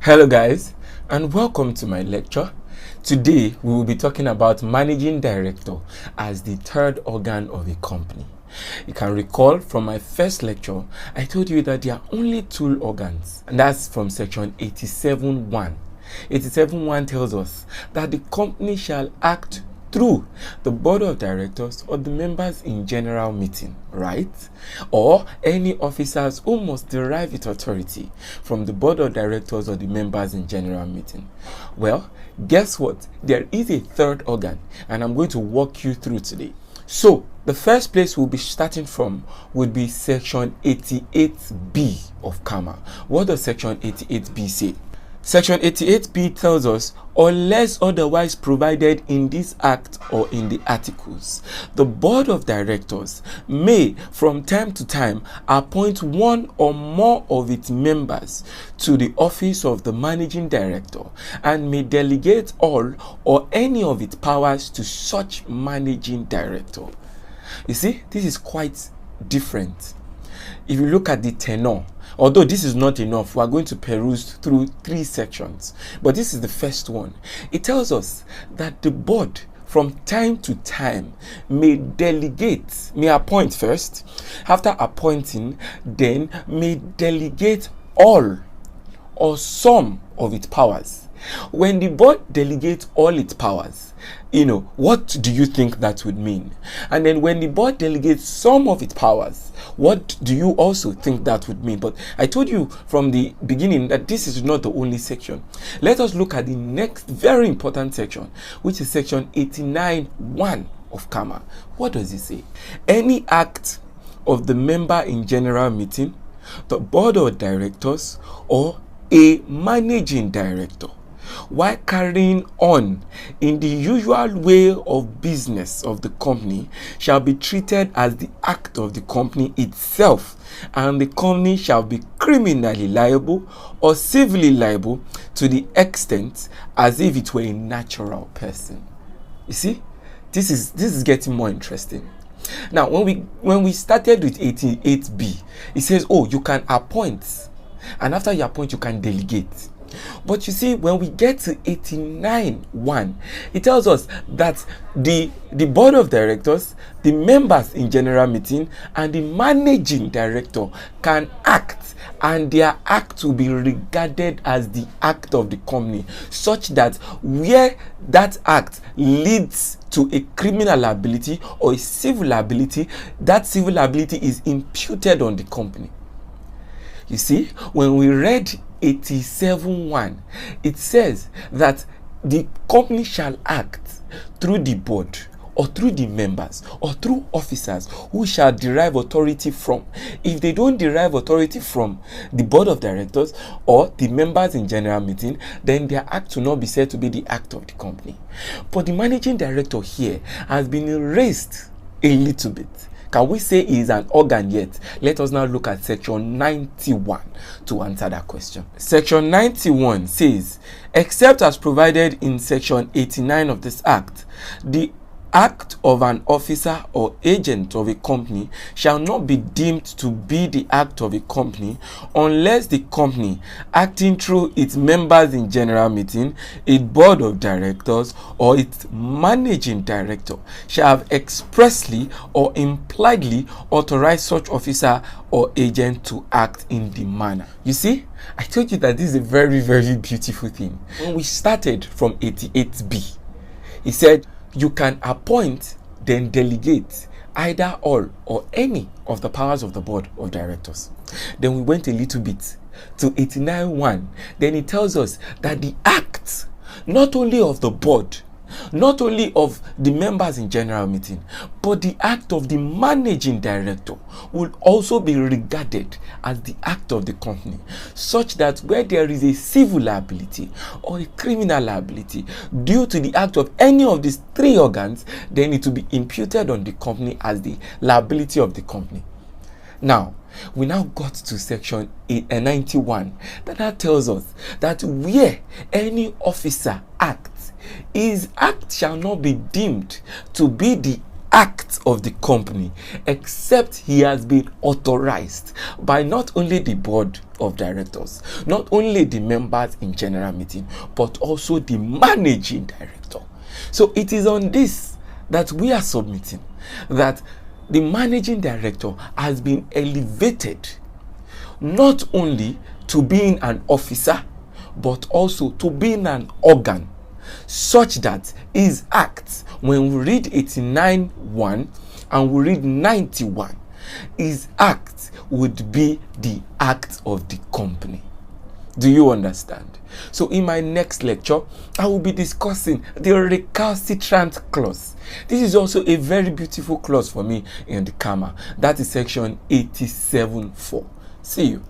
Hello guys, and welcome to my lecture. Today we will be talking about managing director as the third organ of a company. You can recall from my first lecture, I told you that there are only two organs, and that's from section 87.1. 87.1 tells us that the company shall act through the board of directors or the members in general meeting, right? Or any officers who must derive its authority from the board of directors or the members in general meeting. Well, guess what? There is a third organ, and I'm going to walk you through today. So, the first place we'll be starting from would be section 88B of Cama. What does section 88B say? Section 88B tells us, unless otherwise provided in this act or in the articles, the board of directors may from time to time appoint one or more of its members to the office of the managing director and may delegate all or any of its powers to such managing director. You see, this is quite different. If you look at the tenor, although this is not enough, we are going to peruse through 3 sections. But this is the first one. It tells us that the board from time to time may delegate, may appoint first. After appointing, then may delegate all or some of its powers. When the board delegates all its powers, what do you think that would mean? And then when the board delegates some of its powers, what do you also think that would mean? But I told you from the beginning that this is not the only section. Let us look at the next very important section, which is section 89.1 of Cama. What does it say? Any act of the member in general meeting, the board of directors, or a managing director, while carrying on in the usual way of business of the company, shall be treated as the act of the company itself, and the company shall be criminally liable or civilly liable to the extent as if it were a natural person. You see, this is getting more interesting. Now, when we started with 88B, it says, you can appoint, and after you appoint, you can delegate. But you see, when we get to 89.1, it tells us that the board of directors, the members in general meeting, and the managing director can act, and their act will be regarded as the act of the company, such that where that act leads to a criminal liability or a civil liability, that civil liability is imputed on the company. You see, when we read 87.1, it says that the company shall act through the board or through the members or through officers who shall derive authority from. If they don't derive authority from the board of directors or the members in general meeting, then their act will not be said to be the act of the company. But the managing director here has been erased a little bit. Can we say he is an organ yet? Let us now look at section 91 to answer that question. Section 91 says, except as provided in section 89 of this act, the act of an officer or agent of a company shall not be deemed to be the act of a company unless the company, acting through its members in general meeting, its board of directors, or its managing director, shall have expressly or impliedly authorized such officer or agent to act in the manner. You see, I told you that this is a very, very beautiful thing. When we started from 88B, he said, you can appoint, then delegate either all or any of the powers of the board of directors. Then we went a little bit to 89.1. Then it tells us that the act, not only of the board, not only of the members in general meeting, but the act of the managing director will also be regarded as the act of the company, such that where there is a civil liability or a criminal liability due to the act of any of these 3 organs, then it will be imputed on the company as the liability of the company. Now, we now got to section 91 that tells us that where any officer acts, his act shall not be deemed to be the act of the company except he has been authorized by not only the board of directors, not only the members in general meeting, but also the managing director. So it is on this that we are submitting that the managing director has been elevated not only to being an officer, but also to being an organ, such that his acts, when we read 89:1 and we read 91, his act would be the act of the company. Do you understand? So in my next lecture, I will be discussing the recalcitrant clause. This is also a very beautiful clause for me in the Cama. That is section 87.4. See you.